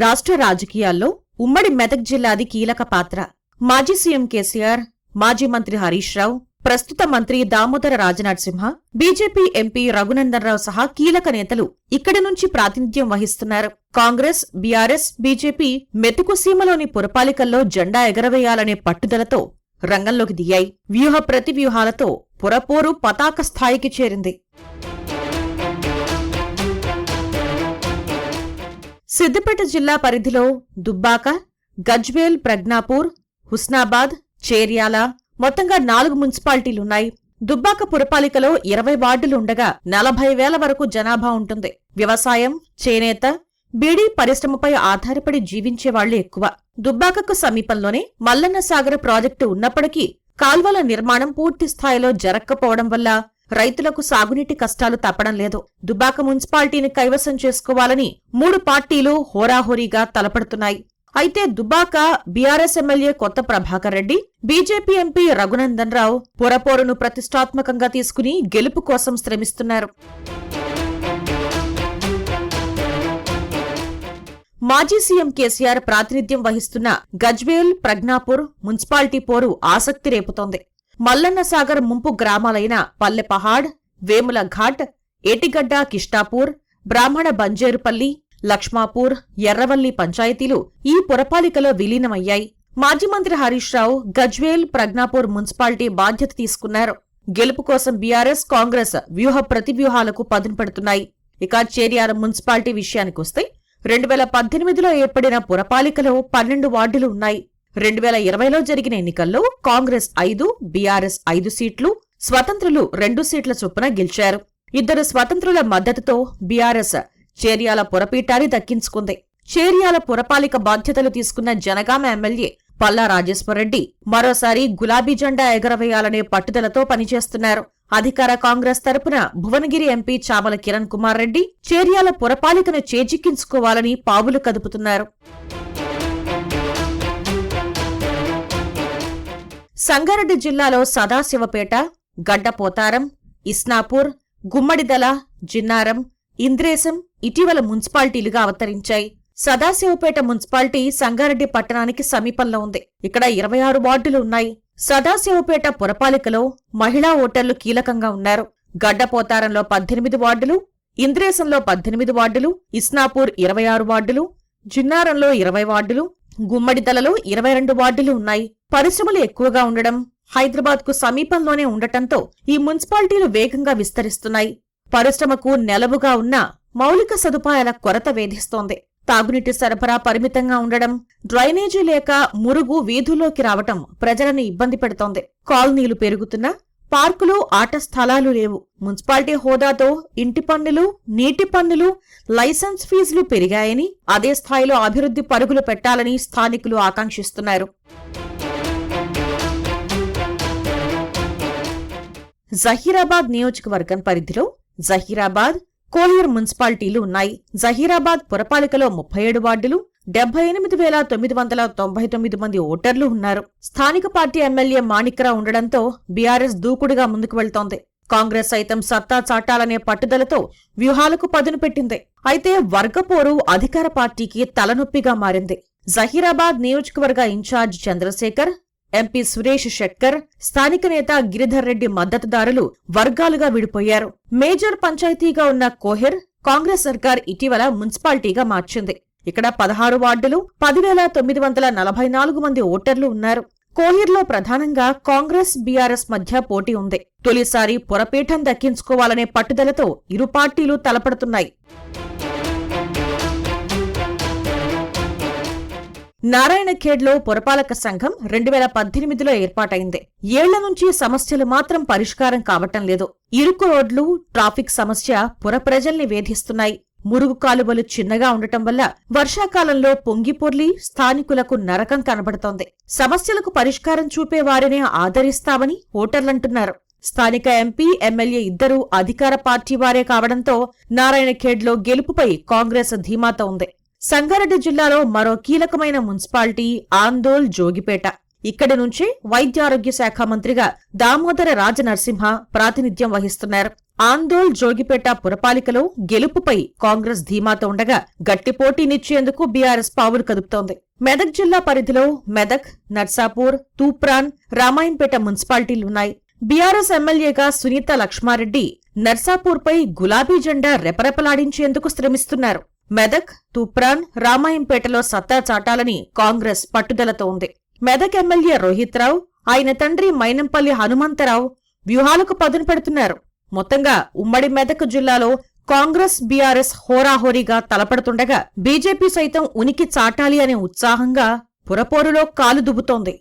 రాష్ట్ర రాజకీయాల్లో ఉమ్మడి మెదక్ జిల్లాది కీలక పాత్ర. మాజీ సీఎం కేసీఆర్, మాజీ మంత్రి హరీష్ రావు, ప్రస్తుత మంత్రి దామోదర రాజనరసింహ, బీజేపీ ఎంపీ రఘునందన్ రావు సహా కీలక నేతలు ఇక్కడి నుంచి ప్రాతినిధ్యం వహిస్తున్నారు. కాంగ్రెస్, బీఆర్ఎస్, బీజేపీ మెతుకు సీమలోని పురపాలికల్లో జెండా ఎగరవేయాలనే పట్టుదలతో రంగంలోకి దిగాయి. వ్యూహ ప్రతివ్యూహాలతో పురపోరు పతాక స్థాయికి చేరింది. సిద్దిపేట జిల్లా పరిధిలో దుబ్బాక, గజ్వేల్, ప్రజ్ఞాపూర్, హుస్నాబాద్, చేర్యాల మొత్తంగా 4 మున్సిపాలిటీలున్నాయి. దుబ్బాక పురపాలికలో 20 వార్డులు ఉండగా 40,000 వరకు జనాభా ఉంటుంది. వ్యవసాయం, చేనేత, బీడీ పరిశ్రమపై ఆధారపడి జీవించేవాళ్లు ఎక్కువ. దుబ్బాకకు సమీపంలోనే మల్లన్న సాగర్ ప్రాజెక్టు ఉన్నప్పటికీ కాల్వల నిర్మాణం పూర్తి స్థాయిలో జరక్కపోవడం వల్ల రైతులకు సాగునీటి కష్టాలు తప్పడం లేదు. దుబ్బాక మున్సిపాలిటీని కైవసం చేసుకోవాలని 3 పార్టీలు హోరాహోరీగా తలపడుతున్నాయి. అయితే దుబ్బాక బీఆర్ఎస్ ఎమ్మెల్యే కొత్త ప్రభాకర్ రెడ్డి, బీజేపీ ఎంపీ రఘునందన్ రావు పురపోరును ప్రతిష్టాత్మకంగా తీసుకుని గెలుపు కోసం శ్రమిస్తున్నారు. మాజీ సీఎం కేసీఆర్ ప్రాతినిధ్యం వహిస్తున్న గజ్వేల్, ప్రజ్ఞాపూర్ మున్సిపాలిటీ పోరు ఆసక్తి రేపుతోంది. మల్లన్న సాగర్ ముంపు గ్రామాలైన పల్లెపహాడ్, వేముల ఘాట్, ఏటిగడ్డ, కిష్టాపూర్, బ్రాహ్మణ బంజేరుపల్లి, లక్ష్మాపూర్, ఎర్రవల్లి పంచాయతీలు ఈ పురపాలికలో విలీనమయ్యాయి. మాజీ మంత్రి హరీష్ రావు గజ్వేల్, ప్రజ్ఞాపూర్ మున్సిపాలిటీ బాధ్యత తీసుకున్నారు. గెలుపు కోసం బీఆర్ఎస్, కాంగ్రెస్ వ్యూహ ప్రతివ్యూహాలకు పదును పెడుతున్నాయి. ఇక చేర్యాల మున్సిపాలిటీ విషయానికొస్తే 2018లో ఏర్పడిన పురపాలికలో 12 వార్డులు ఉన్నాయి. 2020లో జరిగిన ఎన్నికల్లో కాంగ్రెస్ 5, బీఆర్ఎస్ 5 సీట్లు, స్వతంత్రులు 2 సీట్ల చొప్పున గెలిచారు. 2 స్వతంత్రుల మద్దతుతో బీఆర్ఎస్ చేర్యాల పురపీఠాన్ని దక్కించుకుంది. చేర్యాల పురపాలిక బాధ్యతలు తీసుకున్న జనగామ ఎమ్మెల్యే పల్లా రాజేశ్వరరెడ్డి మరోసారి గులాబీ జెండా ఎగరవేయాలనే పట్టుదలతో పనిచేస్తున్నారు. అధికార కాంగ్రెస్ తరపున భువనగిరి ఎంపీ చామల కిరణ్ కుమార్ రెడ్డి చేర్యాల పురపాలికను చేజిక్కించుకోవాలని పావులు కదుపుతున్నారు. సంగారెడ్డి జిల్లాలో సదాశివపేట, గడ్డపోతారం, ఇస్నాపూర్, గుమ్మడిదల, జిన్నారం, ఇంద్రేశం ఇటీవల మున్సిపాలిటీలుగా అవతరించాయి. సదాశివపేట మున్సిపాలిటీ సంగారెడ్డి పట్టణానికి సమీపంలో ఉంది. ఇక్కడ 26 వార్డులు ఉన్నాయి. సదాశివపేట పురపాలికలో మహిళా ఓటర్లు కీలకంగా ఉన్నారు. గడ్డపోతారంలో 18 వార్డులు, ఇంద్రేశంలో 18 వార్డులు, ఇస్నాపూర్ 26 వార్డులు, జిన్నారంలో 20 వార్డులు, గుమ్మడిదలలో 22 వార్డులు ఉన్నాయి. పరిశ్రమలు ఎక్కువగా ఉండడం, హైదరాబాద్కు సమీపంలోనే ఉండటంతో ఈ మున్సిపాలిటీలు వేగంగా విస్తరిస్తున్నాయి. పరిశ్రమకు నెలవుగా ఉన్న మౌలిక సదుపాయాల కొరత వేధిస్తోంది. తాగునీటి సరఫరా పరిమితంగా ఉండడం, డ్రైనేజీ లేక మురుగు వీధుల్లోకి రావటం ప్రజలను ఇబ్బంది పెడుతోంది. కాలనీలు పెరుగుతున్నా పార్కులు, ఆట స్థలాలు లేవు. మున్సిపాలిటీ హోదాతో ఇంటి పన్నులు, నీటి పన్నులు, లైసెన్స్ ఫీజులు పెరిగాయని, అదే స్థాయిలో అభివృద్ధి పరుగులు పెట్టాలని స్థానికులు ఆకాంక్షిస్తున్నారు. జహీరాబాద్ నియోజకవర్గం పరిధిలో జహీరాబాద్, కోహిర్ మున్సిపాలిటీలు ఉన్నాయి. జహీరాబాద్ పురపాలికలో 37 వార్డులు, 78,999 మంది ఓటర్లు ఉన్నారు. స్థానిక పార్టీ ఎమ్మెల్యే మాణిక్రావు ఉండడంతో బీఆర్ఎస్ దూకుడుగా ముందుకు వెళ్తోంది. కాంగ్రెస్ సైతం సత్తా చాటాలనే పట్టుదలతో వ్యూహాలకు పదును పెట్టింది. అయితే వర్గపోరు అధికార పార్టీకి తలనొప్పిగా మారింది. జహీరాబాద్ నియోజకవర్గ ఇన్ఛార్జ్ చంద్రశేఖర్, ఎంపీ సురేష్ షెట్కర్, స్థానిక నేత గిరిధర్ రెడ్డి మద్దతుదారులు వర్గాలుగా విడిపోయారు. మేజర్ పంచాయతీగా ఉన్న కోహిర్ కాంగ్రెస్ సర్కార్ ఇటీవల మున్సిపాలిటీగా మార్చింది. ఇక్కడ 16 వార్డులు, 10,944 మంది ఓటర్లు ఉన్నారు. కోహిర్లో ప్రధానంగా కాంగ్రెస్, బీఆర్ఎస్ మధ్య పోటీ ఉంది. తొలిసారి పురపీఠం దక్కించుకోవాలనే పట్టుదలతో ఇరు పార్టీలు తలపడుతున్నాయి. నారాయణఖేడ్లో పురపాలక సంఘం 2018లో ఏర్పాటైంది. ఏళ్ల నుంచి సమస్యలు మాత్రం పరిష్కారం కావటం లేదు. ఇరుకు రోడ్లు, ట్రాఫిక్ సమస్య పుర ప్రజల్ని వేధిస్తున్నాయి. మురుగు కాలువలు చిన్నగా ఉండటం వల్ల వర్షాకాలంలో పొంగిపొర్లి స్థానికులకు నరకం కనబడుతోంది. సమస్యలకు పరిష్కారం చూపేవారినే ఆదరిస్తామని ఓటర్లంటున్నారు. స్థానిక ఎంపీ, ఎమ్మెల్యే ఇద్దరూ అధికార పార్టీ వారే కావడంతో నారాయణఖేడ్లో గెలుపుపై కాంగ్రెస్ ధీమాతో ఉంది. సంగారెడ్డి జిల్లాలో మరో కీలకమైన మున్సిపాలిటీ ఆందోల్, జోగిపేట. ఇక్కడి నుంచి వైద్యారోగ్య శాఖ మంత్రిగా దామోదర రాజనరసింహ ప్రాతినిధ్యం వహిస్తున్నారు. ఆందోళ్ జోగిపేట పురపాలికలో గెలుపుపై కాంగ్రెస్ ధీమాతో ఉండగా గట్టి పోటీనిచ్చేందుకు బీఆర్ఎస్ పావులు కదుపుతోంది. మెదక్ జిల్లా పరిధిలో మెదక్, నర్సాపూర్, తూప్రాన్, రామాయంపేట మున్సిపాలిటీలున్నాయి. బీఆర్ఎస్ ఎమ్మెల్యేగా సునీత లక్ష్మారెడ్డి నర్సాపూర్పై గులాబీ జెండా రెపరెపలాడించేందుకు శ్రమిస్తున్నారు. మెదక్, తూప్రాన్, రామాయంపేటలో సత్తా చాటాలని కాంగ్రెస్ పట్టుదలతో ఉంది. మెదక్ ఎమ్మెల్యే రోహిత్ రావు, ఆయన తండ్రి మైనంపల్లి హనుమంతరావు వ్యూహాలకు పదును పెడుతున్నారు. మొత్తంగా ఉమ్మడి మెదక్ జిల్లాలో కాంగ్రెస్, బీఆర్ఎస్ హోరాహోరీగా తలపడుతుండగా బీజేపీ సైతం ఉనికి చాటాలి అనే ఉత్సాహంగా పురపోరులో కాలు దువ్వుతోంది.